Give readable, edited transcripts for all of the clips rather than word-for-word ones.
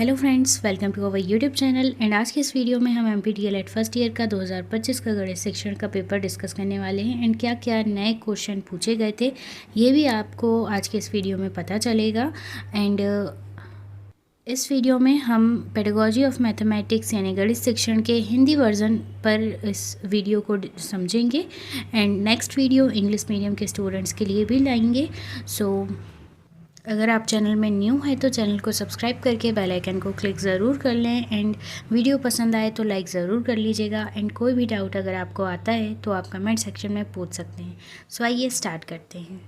Hello friends, welcome to our YouTube channel. And आज के इस वीडियो में हम MPTLED फर्स्ट ईयर का 2025 का गणित शिक्षण का पेपर डिस्कस करने वाले हैं। एंड क्या क्या नए क्वेश्चन पूछे गए थे ये भी आपको आज के इस वीडियो में पता चलेगा। एंड इस वीडियो में हम पेडागोजी ऑफ मैथमेटिक्स यानी गणित शिक्षण के हिंदी वर्जन पर इस वीडियो को समझेंगे। And next video English medium के स्टूडेंट्स के लिए भी लाएंगे। अगर आप चैनल में न्यू है तो चैनल को सब्सक्राइब करके बेल आइकन को क्लिक ज़रूर कर लें। एंड वीडियो पसंद आए तो लाइक ज़रूर कर लीजिएगा। एंड कोई भी डाउट अगर आपको आता है तो आप कमेंट सेक्शन में पूछ सकते हैं। सो आइए स्टार्ट करते हैं।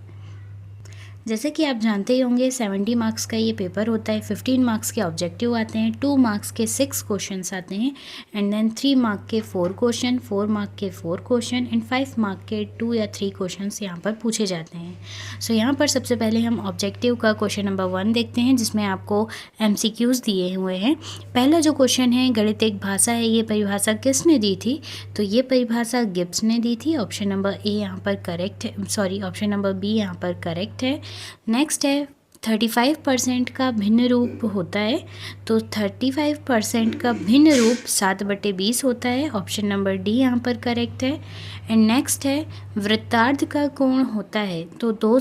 जैसे कि आप जानते ही होंगे 70 मार्क्स का ये पेपर होता है। 15 मार्क्स के ऑब्जेक्टिव आते हैं, 2 मार्क्स के 6 क्वेश्चंस आते हैं, एंड देन 3 मार्क के 4 क्वेश्चन, 4 मार्क के 4 क्वेश्चन एंड 5 मार्क के 2 या 3 क्वेश्चंस यहाँ पर पूछे जाते हैं। सो यहाँ पर सबसे पहले हम ऑब्जेक्टिव का क्वेश्चन नंबर 1 देखते हैं, जिसमें आपको MCQs दिए हुए हैं। पहला जो क्वेश्चन है, गणित एक भाषा है, ये परिभाषा किसने दी थी? तो ये परिभाषा गिब्स ने दी थी। ऑप्शन नंबर ए यहाँ पर करेक्ट है, सॉरी ऑप्शन नंबर बी यहाँ पर करेक्ट है। नेक्स्ट है 35% का भिन्न रूप होता है। तो 35% का भिन्न रूप 7/20 होता है। ऑप्शन नंबर डी यहाँ पर करेक्ट है। एंड नेक्स्ट है वृत्तार्ध का कोण होता है। तो दो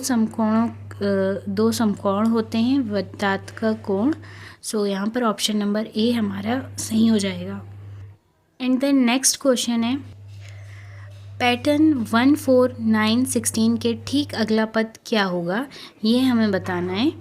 समकोण होते हैं वृत्तार्ध का कोण। सो यहाँ पर ऑप्शन नंबर ए हमारा सही हो जाएगा। एंड देन नेक्स्ट क्वेश्चन है, पैटर्न 1 4 9 16 के ठीक अगला पद क्या होगा, ये हमें बताना है।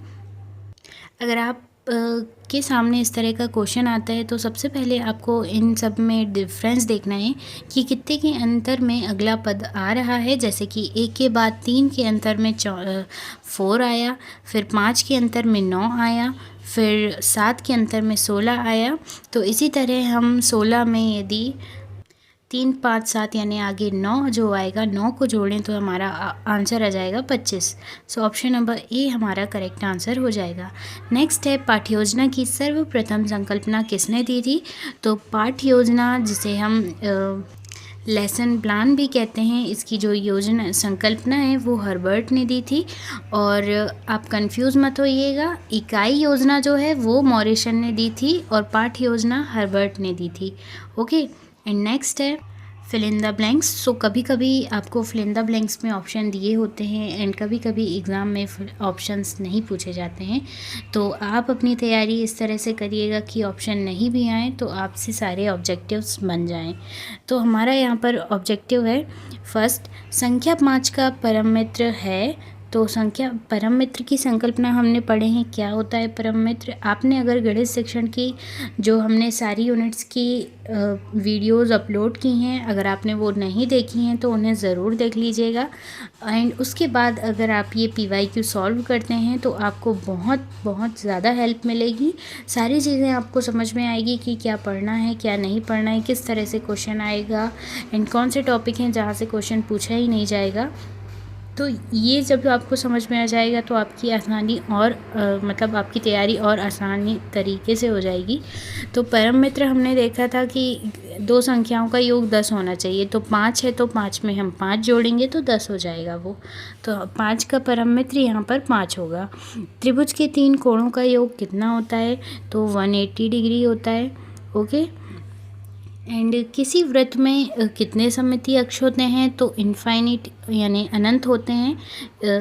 अगर आप के सामने इस तरह का क्वेश्चन आता है तो सबसे पहले आपको इन सब में डिफरेंस देखना है कि कितने के अंतर में अगला पद आ रहा है। जैसे कि 1 के बाद 3 के अंतर में 4 आया, फिर 5 के अंतर में 9 आया, फिर 7 के अंतर में 16 आया। तो इसी तरह हम 16 में यदि 3 5 7 यानी आगे 9 जो आएगा, 9 को जोड़ें तो हमारा आंसर आ जाएगा 25। सो ऑप्शन नंबर ए हमारा करेक्ट आंसर हो जाएगा। नेक्स्ट है पाठ्य की सर्वप्रथम संकल्पना किसने दी थी? तो पाठ्य योजना, जिसे हम लेसन प्लान भी कहते हैं, इसकी जो योजना संकल्पना है वो हर्बर्ट ने दी थी। और आप कंफ्यूज मत होइएगा, इकाई योजना जो है वो मॉरिसन ने दी थी और पाठ्य योजना हर्बर्ट ने दी थी। ओके। एंड नेक्स्ट है फिल इन द ब्लैंक्स। सो कभी कभी आपको फिल इन द ब्लैंक्स में ऑप्शन दिए होते हैं एंड कभी कभी एग्ज़ाम में ऑप्शंस नहीं पूछे जाते हैं। तो आप अपनी तैयारी इस तरह से करिएगा कि ऑप्शन नहीं भी आए तो आपसे सारे ऑब्जेक्टिव्स बन जाएं। तो हमारा यहाँ पर ऑब्जेक्टिव है फर्स्ट, संख्या 5 का परम मित्र है। तो संख्या परम मित्र की संकल्पना हमने पढ़े हैं, क्या होता है परम मित्र। आपने अगर गणित शिक्षण की जो हमने सारी यूनिट्स की वीडियोस अपलोड की हैं, अगर आपने वो नहीं देखी हैं तो उन्हें ज़रूर देख लीजिएगा। एंड उसके बाद अगर आप ये PYQ सॉल्व करते हैं तो आपको बहुत बहुत ज़्यादा हेल्प मिलेगी। सारी चीज़ें आपको समझ में आएगी कि क्या पढ़ना है क्या नहीं पढ़ना है, किस तरह से क्वेश्चन आएगा एंड कौन से टॉपिक हैं जहाँ से क्वेश्चन पूछा ही नहीं जाएगा। तो ये जब आपको समझ में आ जाएगा तो आपकी आसानी और मतलब आपकी तैयारी और आसानी तरीके से हो जाएगी। तो परम मित्र हमने देखा था कि 2 संख्याओं का योग 10 होना चाहिए। तो 5 है तो 5 में हम 5 जोड़ेंगे तो 10 हो जाएगा वो। तो 5 का परम मित्र यहाँ पर 5 होगा। त्रिभुज के 3 कोणों का योग कितना होता है? तो 180 डिग्री होता है। ओके। एंड किसी वृत्त में कितने सममितीय अक्ष होते हैं? तो इनफाइनिट यानी अनंत होते हैं,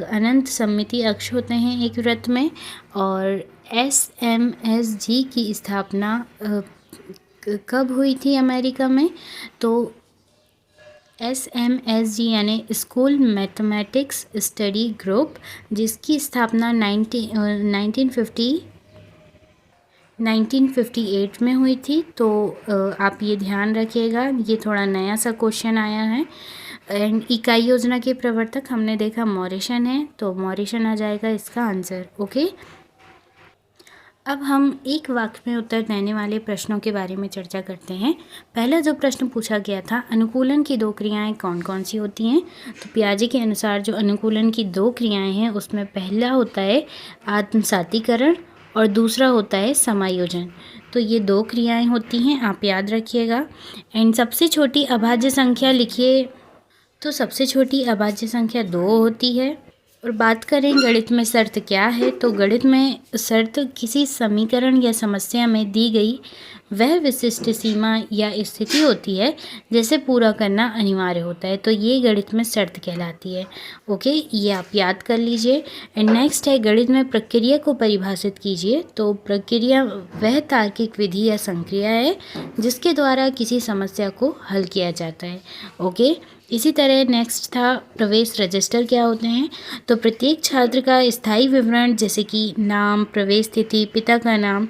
अनंत सममितीय अक्ष होते हैं एक वृत्त में। और SMSG की स्थापना कब हुई थी अमेरिका में? तो SMSG यानी स्कूल मैथमेटिक्स स्टडी ग्रुप, जिसकी स्थापना 1958 में हुई थी। तो आप ये ध्यान रखिएगा, ये थोड़ा नया सा क्वेश्चन आया है। एंड इकाई योजना के प्रवर्तक हमने देखा मॉरिसन है, तो मॉरिसन आ जाएगा इसका आंसर। ओके। अब हम एक वाक्य में उत्तर देने वाले प्रश्नों के बारे में चर्चा करते हैं। पहला जो प्रश्न पूछा गया था, अनुकूलन की 2 क्रियाएं कौन कौन सी होती हैं? तो पियाजे के अनुसार जो अनुकूलन की 2 क्रियाएं हैं उसमें पहला होता है आत्मसातीकरण और दूसरा होता है समायोजन। तो ये 2 क्रियाएं होती हैं, आप याद रखिएगा। एंड सबसे छोटी अभाज्य संख्या लिखिए। तो सबसे छोटी अभाज्य संख्या 2 होती है। और बात करें गणित में शर्त क्या है, तो गणित में शर्त किसी समीकरण या समस्या में दी गई वह विशिष्ट सीमा या स्थिति होती है जिसे पूरा करना अनिवार्य होता है, तो ये गणित में शर्त कहलाती है। ओके, ये आप याद कर लीजिए। एंड नेक्स्ट है गणित में प्रक्रिया को परिभाषित कीजिए। तो प्रक्रिया वह तार्किक विधि या संक्रिया है जिसके द्वारा किसी समस्या को हल किया जाता है। ओके, इसी तरह नेक्स्ट था प्रवेश रजिस्टर क्या होते हैं। तो प्रत्येक छात्र का स्थायी विवरण जैसे कि नाम, प्रवेश तिथि, पिता का नाम,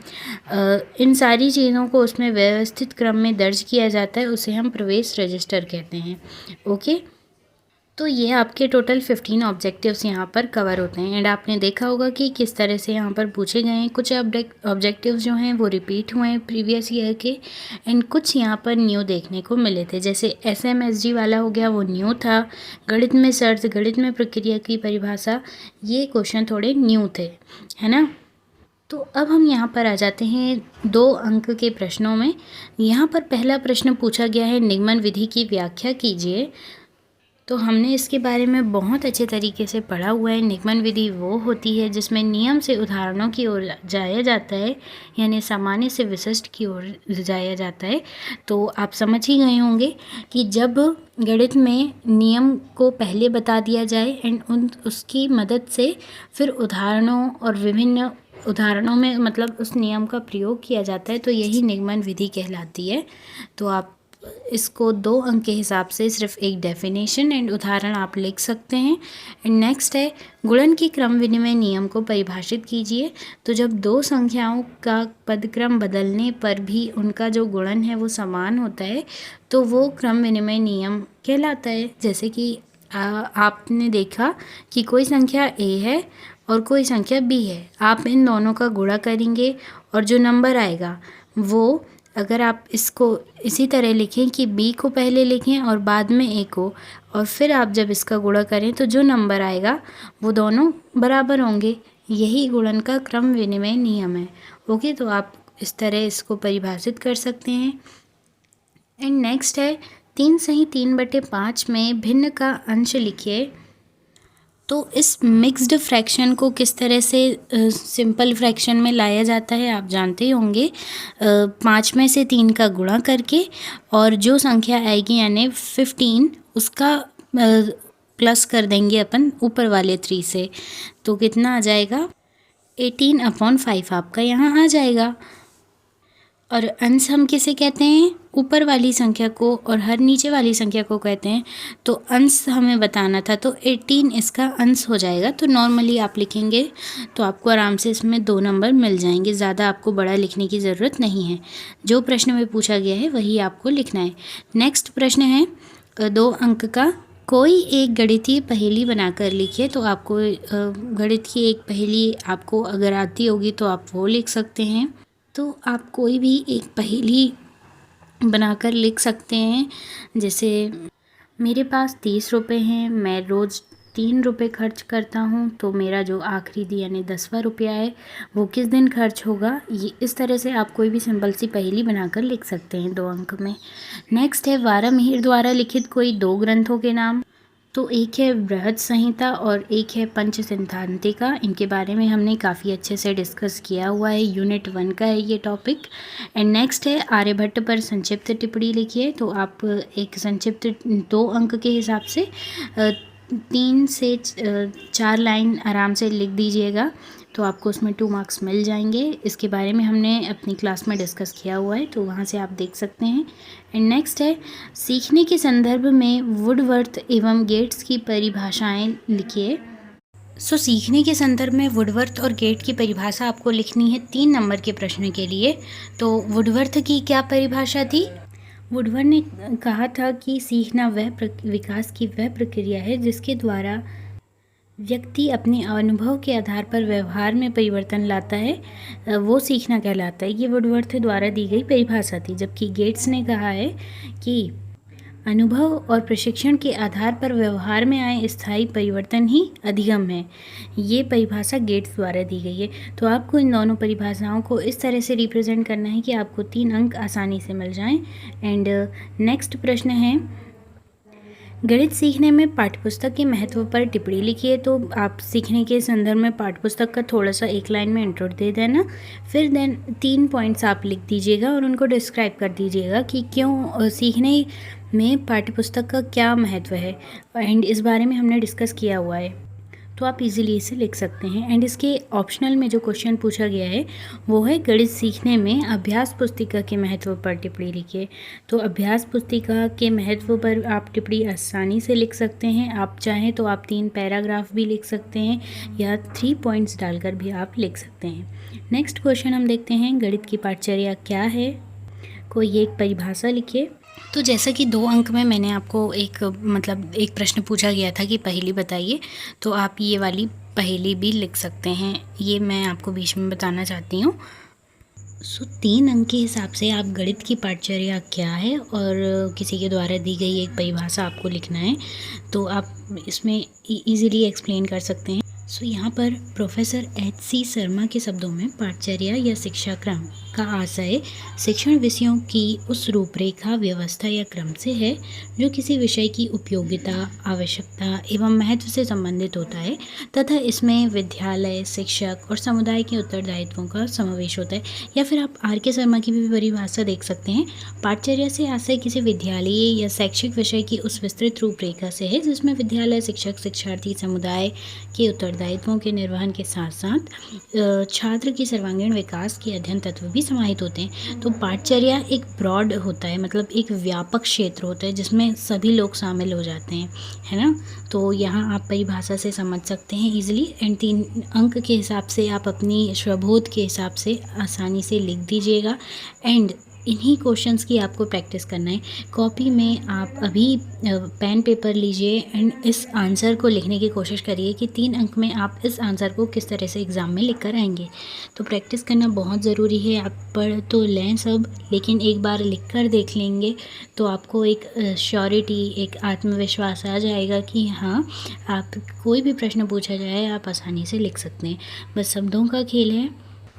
इन सारी चीज़ों को उसमें व्यवस्थित क्रम में दर्ज किया जाता है, उसे हम प्रवेश रजिस्टर कहते हैं। ओके, तो ये आपके टोटल 15 ऑब्जेक्टिव्स यहाँ पर कवर होते हैं। एंड आपने देखा होगा कि किस तरह से यहाँ पर पूछे गए हैं। कुछ ऑब्जेक्टिव्स जो हैं वो रिपीट हुए हैं प्रीवियस ईयर के, एंड कुछ यहाँ पर न्यू देखने को मिले थे। जैसे SMSG वाला हो गया, वो न्यू था। गणित में शर्त, गणित में प्रक्रिया की परिभाषा, ये क्वेश्चन थोड़े न्यू थे, है ना। तो अब हम यहाँ पर आ जाते हैं 2 अंक के प्रश्नों में। यहाँ पर पहला प्रश्न पूछा गया है, निगमन विधि की व्याख्या कीजिए। तो हमने इसके बारे में बहुत अच्छे तरीके से पढ़ा हुआ है। निगमन विधि वो होती है जिसमें नियम से उदाहरणों की ओर जाया जाता है, यानी सामान्य से विशिष्ट की ओर जाया जाता है। तो आप समझ ही गए होंगे कि जब गणित में नियम को पहले बता दिया जाए एंड उसकी मदद से फिर उदाहरणों और विभिन्न उदाहरणों में मतलब उस नियम का प्रयोग किया जाता है, तो यही निगमन विधि कहलाती है। तो आप इसको 2 अंक के हिसाब से सिर्फ एक डेफिनेशन एंड उदाहरण आप लिख सकते हैं। एंड नेक्स्ट है गुणन की क्रम विनिमय नियम को परिभाषित कीजिए। तो जब 2 संख्याओं का पदक्रम बदलने पर भी उनका जो गुणन है वो समान होता है, तो वो क्रम विनिमय नियम कहलाता है। जैसे कि आपने देखा कि कोई संख्या A है और कोई संख्या B है, आप इन दोनों का गुणा करेंगे और जो नंबर आएगा वो, अगर आप इसको इसी तरह लिखें कि B को पहले लिखें और बाद में A को, और फिर आप जब इसका गुणा करें तो जो नंबर आएगा वो दोनों बराबर होंगे। यही गुणन का क्रम विनिमय नियम है। ओके, तो आप इस तरह इसको परिभाषित कर सकते हैं। एंड नेक्स्ट है 3 सही 3/5 में भिन्न का अंश लिखिए। तो इस मिक्स्ड फ्रैक्शन को किस तरह से सिंपल फ्रैक्शन में लाया जाता है आप जानते ही होंगे। 5 में से 3 का गुणा करके और जो संख्या आएगी यानी 15 उसका प्लस कर देंगे अपन ऊपर वाले 3 से, तो कितना आ जाएगा 18/5 आपका यहाँ आ जाएगा। और अंश हम किसे कहते हैं, ऊपर वाली संख्या को, और हर नीचे वाली संख्या को कहते हैं। तो अंश हमें बताना था, तो 18 इसका अंश हो जाएगा। तो नॉर्मली आप लिखेंगे तो आपको आराम से इसमें 2 नंबर मिल जाएंगे, ज़्यादा आपको बड़ा लिखने की ज़रूरत नहीं है। जो प्रश्न में पूछा गया है वही आपको लिखना है। नेक्स्ट प्रश्न है 2 अंक का, कोई एक गणितीय पहेली बनाकर लिखिए। तो आपको गणित की एक पहेली आपको अगर आती होगी तो आप वो लिख सकते हैं। तो आप कोई भी एक पहेली बनाकर लिख सकते हैं। जैसे मेरे पास 30 रुपये हैं, मैं रोज़ 3 रुपये खर्च करता हूँ, तो मेरा जो आखिरी दिन यानी 10वां रुपया है वो किस दिन खर्च होगा। ये इस तरह से आप कोई भी सिंपल सी पहेली बनाकर लिख सकते हैं 2 अंक में। नेक्स्ट है वारामिहिर द्वारा लिखित कोई 2 ग्रंथों के नाम। तो एक है बृहद संहिता और एक है पंच सिद्धांतिका। इनके बारे में हमने काफ़ी अच्छे से डिस्कस किया हुआ है, यूनिट 1 का है ये टॉपिक। एंड नेक्स्ट है आर्यभट्ट पर संक्षिप्त टिप्पणी लिखिए। तो आप एक संक्षिप्त 2 अंक के हिसाब से 3 से 4 लाइन आराम से लिख दीजिएगा, तो आपको उसमें 2 मार्क्स मिल जाएंगे। इसके बारे में हमने अपनी क्लास में डिस्कस किया हुआ है, तो वहाँ से आप देख सकते हैं। एंड नेक्स्ट है सीखने के संदर्भ में वुडवर्थ एवं गेट्स की परिभाषाएं लिखिए। सो सीखने के संदर्भ में वुडवर्थ और गेट की परिभाषा आपको लिखनी है 3 नंबर के प्रश्न के लिए। तो वुडवर्थ की क्या परिभाषा थी? वुडवर्थ ने कहा था कि सीखना वह विकास की वह प्रक्रिया है जिसके द्वारा व्यक्ति अपने अनुभव के आधार पर व्यवहार में परिवर्तन लाता है, वो सीखना कहलाता है। ये वुडवर्थ द्वारा दी गई परिभाषा थी। जबकि गेट्स ने कहा है कि अनुभव और प्रशिक्षण के आधार पर व्यवहार में आए स्थायी परिवर्तन ही अधिगम है। ये परिभाषा गेट्स द्वारा दी गई है। तो आपको इन दोनों परिभाषाओं को इस तरह से रिप्रेजेंट करना है कि आपको 3 अंक आसानी से मिल जाएं। एंड नेक्स्ट प्रश्न है गणित सीखने में पाठ्यपुस्तक के महत्व पर टिप्पणी लिखिए। तो आप सीखने के संदर्भ में पाठ्यपुस्तक का थोड़ा सा एक लाइन में इंट्रो दे देना, फिर देन 3 पॉइंट्स आप लिख दीजिएगा और उनको डिस्क्राइब कर दीजिएगा कि क्यों सीखने में पाठ्यपुस्तक का क्या महत्व है, एंड इस बारे में हमने डिस्कस किया हुआ है, तो आप इजीली इसे लिख सकते हैं। एंड इसके ऑप्शनल में जो क्वेश्चन पूछा गया है वो है गणित सीखने में अभ्यास पुस्तिका के महत्व पर टिप्पणी लिखिए। तो अभ्यास पुस्तिका के महत्व पर आप टिप्पणी आसानी से लिख सकते हैं। आप चाहें तो आप 3 पैराग्राफ भी लिख सकते हैं या 3 पॉइंट्स डालकर भी आप लिख सकते हैं। नेक्स्ट क्वेश्चन हम देखते हैं, गणित की पाठचर्या क्या है, कोई एक परिभाषा लिखिए। तो जैसा कि 2 अंक में मैंने आपको एक प्रश्न पूछा गया था कि पहेली बताइए, तो आप ये वाली पहेली भी लिख सकते हैं, ये मैं आपको बीच में बताना चाहती हूँ। 3 अंक के हिसाब से आप गणित की पाठचर्या क्या है और किसी के द्वारा दी गई एक परिभाषा आपको लिखना है, तो आप इसमें इजीली एक्सप्लेन कर सकते हैं। यहाँ पर प्रोफेसर H.C. शर्मा के शब्दों में पाठचर्या या शिक्षा क्रम का आशय शिक्षण विषयों की उस रूपरेखा, व्यवस्था या क्रम से है जो किसी विषय की उपयोगिता, आवश्यकता एवं महत्व से संबंधित होता है तथा इसमें विद्यालय, शिक्षक और समुदाय के उत्तरदायित्वों का समावेश होता है। या फिर आप R.K. शर्मा की भी परिभाषा देख सकते हैं। पाठचर्या से आशय किसी विद्यालय या शैक्षिक विषय की उस विस्तृत रूपरेखा से है जिसमें विद्यालय, शिक्षक, शिक्षार्थी, समुदाय के उत्तरदायित्वों के निर्वहन के साथ साथ छात्र की सर्वांगीण विकास के अध्ययन तत्व भी समाहित होते हैं। तो पाठचर्या एक ब्रॉड होता है, मतलब एक व्यापक क्षेत्र होता है जिसमें सभी लोग शामिल हो जाते हैं, है ना। तो यहाँ आप परिभाषा से समझ सकते हैं इजीली। एंड 3 अंक के हिसाब से आप अपनी स्वबोध के हिसाब से आसानी से लिख दीजिएगा। एंड इन्हीं क्वेश्चंस की आपको प्रैक्टिस करना है। कॉपी में आप अभी पेन पेपर लीजिए एंड इस आंसर को लिखने की कोशिश करिए कि 3 अंक में आप इस आंसर को किस तरह से एग्ज़ाम में लिख कर आएंगे। तो प्रैक्टिस करना बहुत ज़रूरी है। आप पढ़ तो लें सब, लेकिन एक बार लिख कर देख लेंगे तो आपको एक श्योरिटी, एक आत्मविश्वास आ जाएगा कि हाँ, आप कोई भी प्रश्न पूछा जाए आप आसानी से लिख सकते हैं। बस शब्दों का खेल है।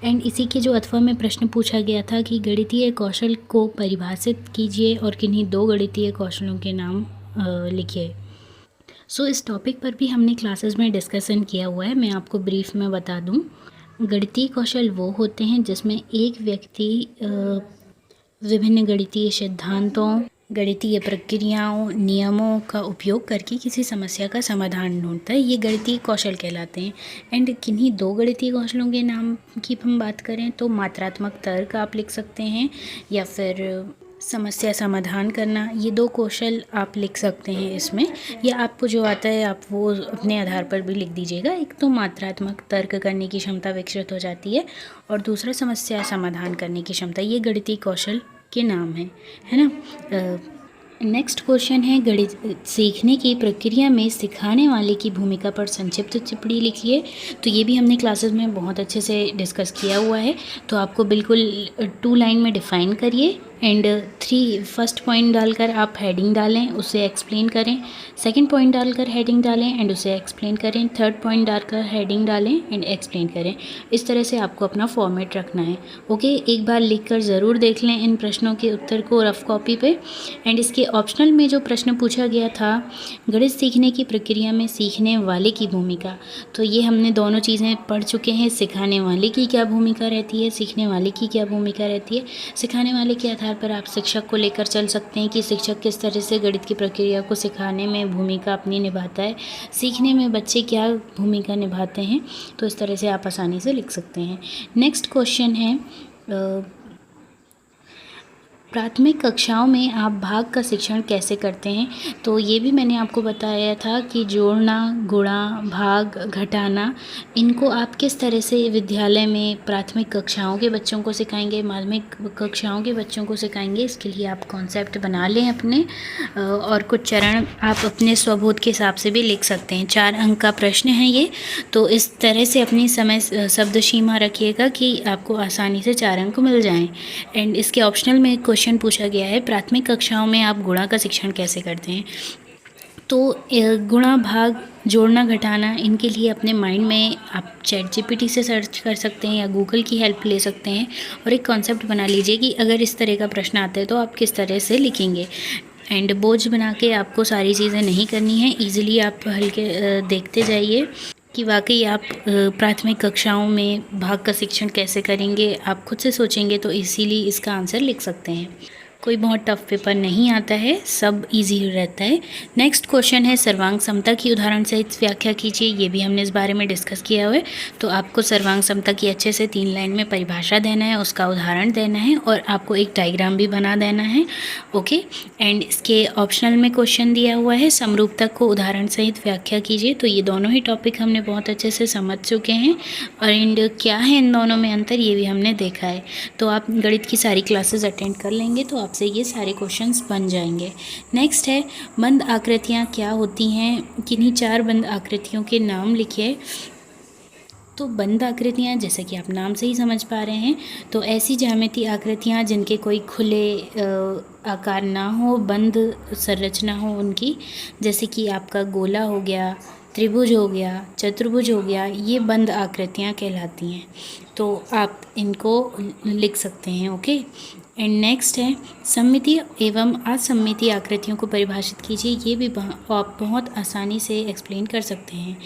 एंड इसी के जो अथवा में प्रश्न पूछा गया था कि गणितीय कौशल को परिभाषित कीजिए और किन्हीं 2 गणितीय कौशलों के नाम लिखिए। इस टॉपिक पर भी हमने क्लासेस में डिस्कशन किया हुआ है। मैं आपको ब्रीफ में बता दूं। गणितीय कौशल वो होते हैं जिसमें एक व्यक्ति विभिन्न गणितीय सिद्धांतों, गणितीय प्रक्रियाओं, नियमों का उपयोग करके किसी समस्या का समाधान ढूंढता है। ये गणितीय कौशल कहलाते हैं। एंड किन्हीं 2 गणितीय कौशलों के नाम की हम बात करें तो मात्रात्मक तर्क आप लिख सकते हैं या फिर समस्या समाधान करना। ये 2 कौशल आप लिख सकते हैं इसमें, या आपको जो आता है आप वो अपने आधार पर भी लिख दीजिएगा। एक तो मात्रात्मक तर्क करने की क्षमता विकसित हो जाती है और दूसरा समस्या समाधान करने की क्षमता। ये गणितीय कौशल के नाम है ना। नेक्स्ट क्वेश्चन है, गणित सीखने की प्रक्रिया में सिखाने वाले की भूमिका पर संक्षिप्त टिप्पणी लिखिए। तो ये भी हमने क्लासेस में बहुत अच्छे से डिस्कस किया हुआ है। तो आपको बिल्कुल 2 लाइन में डिफ़ाइन करिए एंड 3 फर्स्ट पॉइंट डालकर आप हेडिंग डालें, उसे एक्सप्लेन करें। सेकंड पॉइंट डालकर हेडिंग डालें एंड उसे एक्सप्लेन करें। थर्ड पॉइंट डालकर हेडिंग डालें एंड एक्सप्लेन करें। इस तरह से आपको अपना फॉर्मेट रखना है। ओके, एक बार लिखकर ज़रूर देख लें इन प्रश्नों के उत्तर को रफ कॉपी पे। एंड इसके ऑप्शनल में जो प्रश्न पूछा गया था, गणित सीखने की प्रक्रिया में सीखने वाले की भूमिका, तो ये हमने दोनों चीज़ें पढ़ चुके हैं। सिखाने वाले की क्या भूमिका रहती है, सीखने वाले की क्या भूमिका रहती है। सिखाने वाले के आधार पर आप शिक्षक को लेकर चल सकते हैं कि शिक्षक किस तरह से गणित की प्रक्रिया को सिखाने में भूमिका अपनी निभाता है, सीखने में बच्चे क्या भूमिका निभाते हैं। तो इस तरह से आप आसानी से लिख सकते हैं। नेक्स्ट क्वेश्चन है, प्राथमिक कक्षाओं में आप भाग का शिक्षण कैसे करते हैं। तो ये भी मैंने आपको बताया था कि जोड़ना, गुणा, भाग, घटाना, इनको आप किस तरह से विद्यालय में प्राथमिक कक्षाओं के बच्चों को सिखाएंगे, माध्यमिक कक्षाओं के बच्चों को सिखाएंगे। इसके लिए आप कॉन्सेप्ट बना लें अपने, और कुछ चरण आप अपने स्वबोध के हिसाब से भी लिख सकते हैं। 4 अंक का प्रश्न है ये, तो इस तरह से अपनी समय शब्द सीमा रखिएगा कि आपको आसानी से 4 अंक मिल जाएँ। एंड इसके ऑप्शनल में क्वेश्चन पूछा गया है, प्राथमिक कक्षाओं में आप गुणा का शिक्षण कैसे करते हैं। तो गुणा, भाग, जोड़ना, घटाना, इनके लिए अपने माइंड में आप ChatGPT से सर्च कर सकते हैं या गूगल की हेल्प ले सकते हैं और एक कॉन्सेप्ट बना लीजिए कि अगर इस तरह का प्रश्न आता है तो आप किस तरह से लिखेंगे। एंड बोझ बना के आपको सारी चीज़ें नहीं करनी है। ईज़िली आप हल्के देखते जाइए कि वाकई आप प्राथमिक कक्षाओं में भाग का शिक्षण कैसे करेंगे। आप खुद से सोचेंगे तो इजीली इसका आंसर लिख सकते हैं। कोई बहुत टफ पेपर नहीं आता है, सब इजी रहता है। नेक्स्ट क्वेश्चन है सर्वांग समता की उदाहरण सहित व्याख्या कीजिए। ये भी हमने इस बारे में डिस्कस किया हुआ है। तो आपको सर्वांग समता की अच्छे से 3 लाइन में परिभाषा देना है, उसका उदाहरण देना है और आपको एक डायग्राम भी बना देना है। ओके, एंड इसके ऑप्शनल में क्वेश्चन दिया हुआ है समरूपता को उदाहरण सहित व्याख्या कीजिए। तो ये दोनों ही टॉपिक हमने बहुत अच्छे से समझ चुके हैं और एंड क्या है इन दोनों में अंतर ये भी हमने देखा है। तो आप गणित की सारी क्लासेस अटेंड कर लेंगे तो आपसे ये सारे क्वेश्चंस बन जाएंगे। नेक्स्ट है बंद आकृतियाँ क्या होती हैं, किन्हीं 4 बंद आकृतियों के नाम लिखिए। तो बंद आकृतियाँ जैसे कि आप नाम से ही समझ पा रहे हैं, तो ऐसी ज्यामितीय आकृतियाँ जिनके कोई खुले आकार ना हो, बंद संरचना हो उनकी, जैसे कि आपका गोला हो गया, त्रिभुज हो गया, चतुर्भुज हो गया, ये बंद आकृतियाँ कहलाती हैं। तो आप इनको लिख सकते हैं। ओके, एंड नेक्स्ट है सममितीय एवं असममितीय आकृतियों को परिभाषित कीजिए। ये भी आप बहुत आसानी से एक्सप्लेन कर सकते हैं।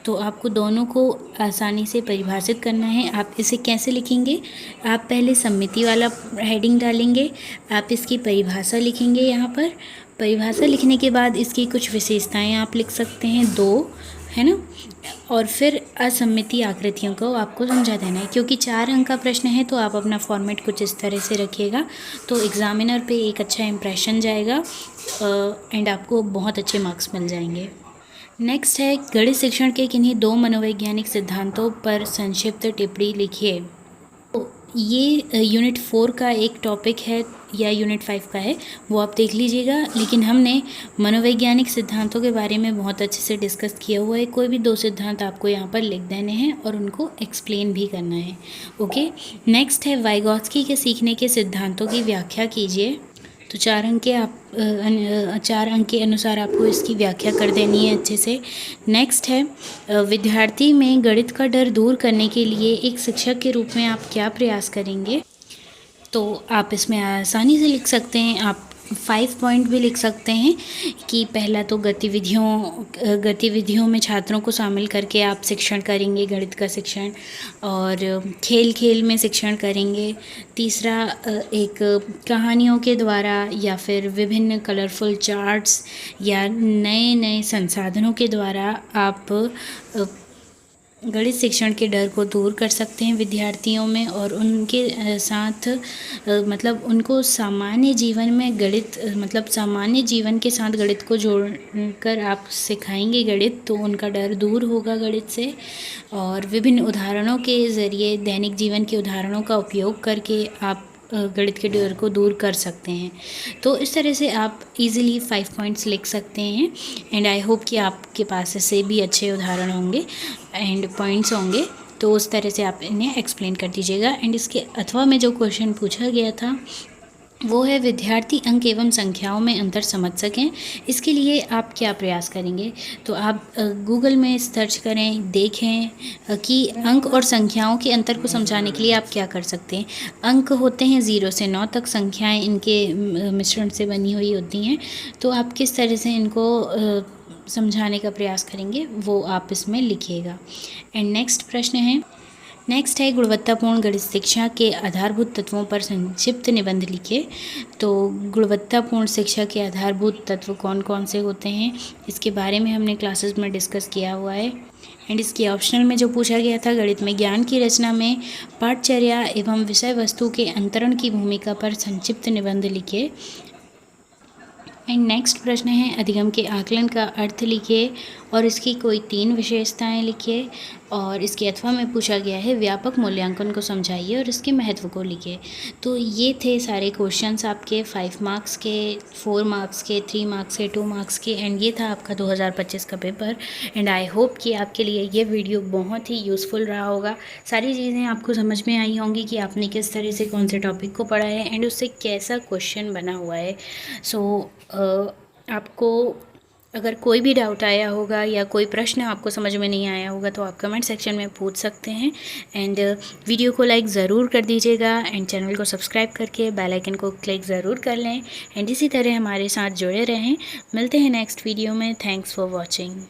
तो आपको दोनों को आसानी से परिभाषित करना है। आप इसे कैसे लिखेंगे, आप पहले सममिति वाला हेडिंग डालेंगे, आप इसकी परिभाषा लिखेंगे यहाँ पर। परिभाषा लिखने के बाद इसकी कुछ विशेषताएं आप लिख सकते हैं, 2 है ना, और फिर असममितीय आकृतियों को आपको समझा देना है। क्योंकि 4 अंक का प्रश्न है तो आप अपना फॉर्मेट कुछ इस तरह से रखिएगा तो एग्जामिनर पे एक अच्छा इंप्रेशन जाएगा एंड आपको बहुत अच्छे मार्क्स मिल जाएंगे। नेक्स्ट है गणित शिक्षण के किन्हीं 2 मनोवैज्ञानिक सिद्धांतों पर संक्षिप्त टिप्पणी लिखिए। ये यूनिट 4 का एक टॉपिक है या यूनिट 5 का है, वो आप देख लीजिएगा। लेकिन हमने मनोवैज्ञानिक सिद्धांतों के बारे में बहुत अच्छे से डिस्कस किया हुआ है। कोई भी 2 सिद्धांत आपको यहाँ पर लिख देने हैं और उनको एक्सप्लेन भी करना है। ओके, नेक्स्ट है वाइगॉत्स्की के सीखने के सिद्धांतों की व्याख्या कीजिए। तो 4 अंक के अनुसार आपको इसकी व्याख्या कर देनी है अच्छे से। नेक्स्ट है विद्यार्थी में गणित का डर दूर करने के लिए एक शिक्षक के रूप में आप क्या प्रयास करेंगे। तो आप इसमें आसानी से लिख सकते हैं, आप 5 पॉइंट भी लिख सकते हैं कि पहला तो गतिविधियों में छात्रों को शामिल करके आप शिक्षण करेंगे, गणित का शिक्षण, और खेल खेल में शिक्षण करेंगे। तीसरा एक कहानियों के द्वारा या फिर विभिन्न कलरफुल चार्ट्स या नए नए संसाधनों के द्वारा आप गणित शिक्षण के डर को दूर कर सकते हैं विद्यार्थियों में, और उनके साथ मतलब उनको सामान्य जीवन में गणित सामान्य जीवन के साथ गणित को जोड़कर आप सिखाएंगे गणित, तो उनका डर दूर होगा गणित से। और विभिन्न उदाहरणों के ज़रिए, दैनिक जीवन के उदाहरणों का उपयोग करके आप गणित के डर को दूर कर सकते हैं। तो इस तरह से आप इजीली 5 पॉइंट्स लिख सकते हैं एंड आई होप कि आपके पास इससे भी अच्छे उदाहरण होंगे एंड पॉइंट्स होंगे। तो उस तरह से आप इन्हें एक्सप्लेन कर दीजिएगा। एंड इसके अथवा में जो क्वेश्चन पूछा गया था वो है विद्यार्थी अंक एवं संख्याओं में अंतर समझ सकें, इसके लिए आप क्या प्रयास करेंगे। तो आप गूगल में सर्च करें, देखें कि अंक और संख्याओं के अंतर को समझाने के लिए आप क्या कर सकते हैं। अंक होते हैं 0 से 9 तक, संख्याएं इनके मिश्रण से बनी हुई होती हैं। तो आप किस तरह से इनको समझाने का प्रयास करेंगे वो आप इसमें लिखिएगा। एंड नेक्स्ट है गुणवत्तापूर्ण गणित शिक्षा के आधारभूत तत्वों पर संक्षिप्त निबंध लिखिए। तो गुणवत्तापूर्ण शिक्षा के आधारभूत तत्व कौन कौन से होते हैं, इसके बारे में हमने क्लासेस में डिस्कस किया हुआ है। एंड इसके ऑप्शनल में जो पूछा गया था, गणित में ज्ञान की रचना में पाठचर्या एवं विषय वस्तु के अंतरण की भूमिका पर संक्षिप्त निबंध लिखिए। एंड नेक्स्ट प्रश्न है अधिगम के आकलन का अर्थ लिखिए और इसकी कोई 3 विशेषताएं लिखिए। और इसके अथवा में पूछा गया है व्यापक मूल्यांकन को समझाइए और इसके महत्व को लिखिए। तो ये थे सारे क्वेश्चंस आपके 5 मार्क्स के, 4 मार्क्स के, 3 मार्क्स के, 2 मार्क्स के, एंड ये था आपका 2025 का पेपर। एंड आई होप कि आपके लिए ये वीडियो बहुत ही यूज़फुल रहा होगा। सारी चीज़ें आपको समझ में आई होंगी कि आपने किस तरह से कौन से टॉपिक को पढ़ा है एंड उससे कैसा क्वेश्चन बना हुआ है। सो आपको अगर कोई भी डाउट आया होगा या कोई प्रश्न आपको समझ में नहीं आया होगा तो आप कमेंट सेक्शन में पूछ सकते हैं। एंड वीडियो को लाइक ज़रूर कर दीजिएगा एंड चैनल को सब्सक्राइब करके बेल आइकन को क्लिक ज़रूर कर लें एंड इसी तरह हमारे साथ जुड़े रहें। मिलते हैं नेक्स्ट वीडियो में। Thanks for watching.